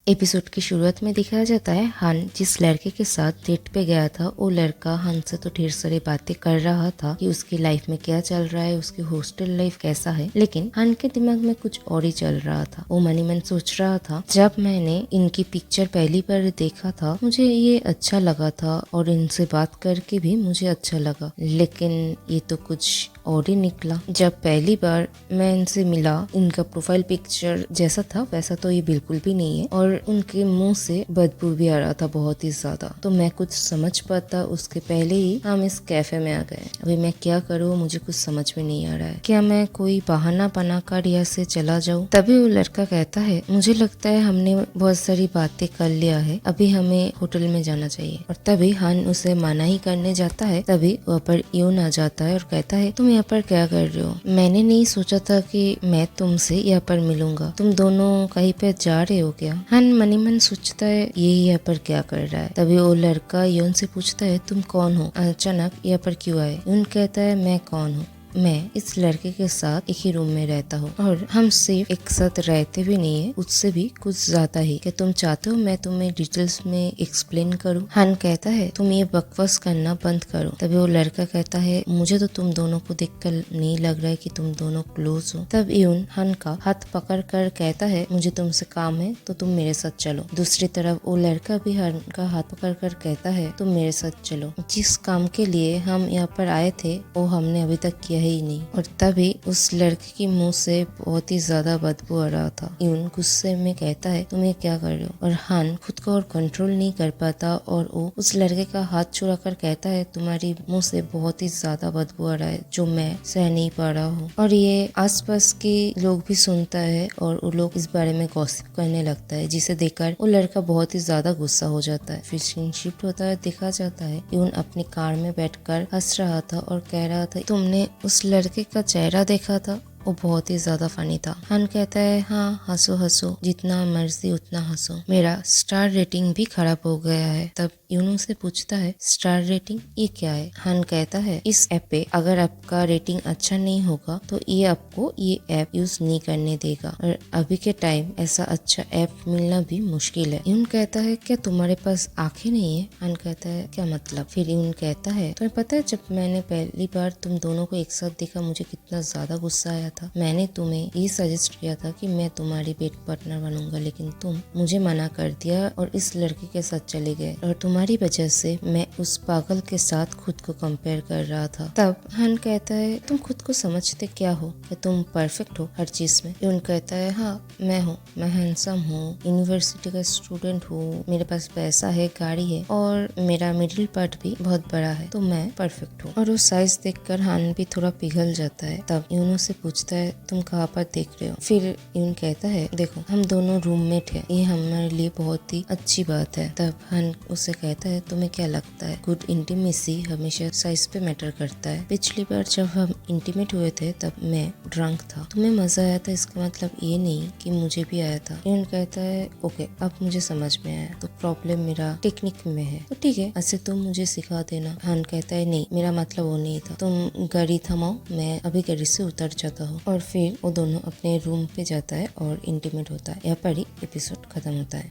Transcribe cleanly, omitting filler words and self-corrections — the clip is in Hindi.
एपिसोड की शुरुआत में दिखाया जाता है हान जिस लड़के के साथ डेट पे गया था वो लड़का हान से तो ढेर सारी बातें कर रहा था कि उसकी लाइफ में क्या चल रहा है, उसकी हॉस्टल लाइफ कैसा है। लेकिन हान के दिमाग में कुछ और ही चल रहा था। वो मनी मन सोच रहा था, जब मैंने इनकी पिक्चर पहली बार देखा था मुझे ये अच्छा लगा था और इनसे बात करके भी मुझे अच्छा लगा, लेकिन ये तो कुछ और ही निकला। जब पहली बार मैं इनसे मिला, इनका प्रोफाइल पिक्चर जैसा था वैसा तो ये बिल्कुल भी नहीं है और उनके मुंह से बदबू भी आ रहा था बहुत ही ज्यादा। तो मैं कुछ समझ पाता उसके पहले ही हम इस कैफे में आ गए। अभी मैं क्या करूँ, मुझे कुछ समझ में नहीं आ रहा है। क्या मैं कोई बहाना बनाकर यहाँ से चला जाऊँ? तभी वो लड़का कहता है, मुझे लगता है हमने बहुत सारी बातें कर लिया है, अभी हमें होटल में जाना चाहिए। और तभी हान उसे मना ही करने जाता है। तभी वहाँ पर यून आ जाता है और कहता है, तुम यहाँ पर क्या कर रहे हो? मैंने नहीं सोचा था कि मैं तुमसे यहाँ पर मिलूंगा। तुम दोनों कहीं पे जा रहे हो क्या? हान मनी मन सोचता है ये यहाँ पर क्या कर रहा है। तभी वो लड़का यून से पूछता है, तुम कौन हो? अचानक यहाँ पर क्यों आए? यून कहता है, मैं कौन हूँ? मैं इस लड़के के साथ एक ही रूम में रहता हूँ और हम सिर्फ एक साथ रहते भी नहीं है, उससे भी कुछ ज्यादा ही। क्या तुम चाहते हो मैं तुम्हें डिटेल्स में एक्सप्लेन करूँ? हान कहता है, तुम ये बकवास करना बंद करो। तभी वो लड़का कहता है, मुझे तो तुम दोनों को देखकर नहीं लग रहा है कि तुम दोनों क्लोज हो। तब यून हान का हाथ पकड़ कर कहता है, मुझे तुमसे काम है तो तुम मेरे साथ चलो। दूसरी तरफ वो लड़का भी हान का हाथ पकड़ कर कहता है, तुम मेरे साथ चलो। जिस काम के लिए हम यहाँ पर आए थे वो हमने अभी तक किया ही नहीं। और तभी उस लड़के की मुंह से बहुत ही ज्यादा बदबू आ रहा था। यून गुस्से में कहता है, तुम ये क्या कर रहे हो? और हान खुद को और कंट्रोल नहीं कर पाता और वो उस लड़के का हाथ छुड़ा कर कहता है, तुम्हारी मुंह से बहुत ही ज्यादा बदबू आ रहा है जो मैं सह नहीं पा रहा हूँ। और ये आसपास के लोग भी सुनता है और वो लोग इस बारे में गॉसिप करने लगता है, जिसे देखकर वो लड़का बहुत ही ज्यादा गुस्सा हो जाता है। फिर सीन शिफ्ट होता है, देखा जाता है यून अपनी कार में बैठकर हंस रहा था और कह रहा था, तुमने उस लड़के का चेहरा देखा था? वो बहुत ही ज्यादा फनी था। हान कहता है, हाँ हंसो हंसो, जितना मर्जी उतना हंसो, मेरा स्टार रेटिंग भी खराब हो गया है। तब यूनू से पूछता है, स्टार रेटिंग ये क्या है? हान कहता है, इस ऐप पे अगर आपका रेटिंग अच्छा नहीं होगा तो ये आपको ये ऐप यूज नहीं करने देगा और अभी के टाइम ऐसा अच्छा ऐप मिलना भी मुश्किल है। यून कहता है, क्या तुम्हारे पास आंखें नहीं है? हान कहता है, क्या मतलब? फिर यून कहता है, तुम्हें पता है जब मैंने पहली बार तुम दोनों को एक साथ देखा मुझे कितना ज्यादा गुस्सा आया था। मैंने तुम्हें ये सजेस्ट किया था कि मैं तुम्हारी बेड पार्टनर बनूंगा, लेकिन तुम मुझे मना कर दिया और इस लड़के के साथ चले गए और तुम्हारी वजह से मैं उस पागल के साथ खुद को कंपेयर कर रहा था। तब हान कहता है, तुम खुद को समझते क्या हो? कि तुम परफेक्ट हो हर चीज में? यून कहता है, हाँ मैं हूँ, मैं हैंडसम हूँ, यूनिवर्सिटी का स्टूडेंट हूँ, मेरे पास पैसा है, गाड़ी है और मेरा मिडिल पार्ट भी बहुत बड़ा है, तो मैं परफेक्ट हूँ। और वो साइज देखकर हान भी थोड़ा पिघल जाता है। तब यूनो से पूछता है, तुम कहाँ पर देख रहे हो? फिर यून कहता है, देखो हम दोनों रूममेट हैं, ये हमारे लिए बहुत ही अच्छी बात है। तब हान उसे कहता है, तुम्हें क्या लगता है गुड इंटीमेसी हमेशा साइज पे मैटर करता है? पिछली बार जब हम इंटीमेट हुए थे तब मैं ड्रंक था, तुम्हें मजा आया था, इसका मतलब ये नहीं कि मुझे भी आया था। यून कहता है, ओके अब मुझे समझ में आया, तो प्रॉब्लम मेरा टेक्निक में है, तो ठीक है ऐसे तुम मुझे सिखा देना। हान कहता है, नहीं मेरा मतलब वो नहीं था, तुम गाड़ी थमाओ, मैं अभी गाड़ी से उतर जाता हूँ। और फिर वो दोनों अपने रूम पे जाता है और इंटीमेट होता है। यहाँ पर ही एपिसोड खत्म होता है।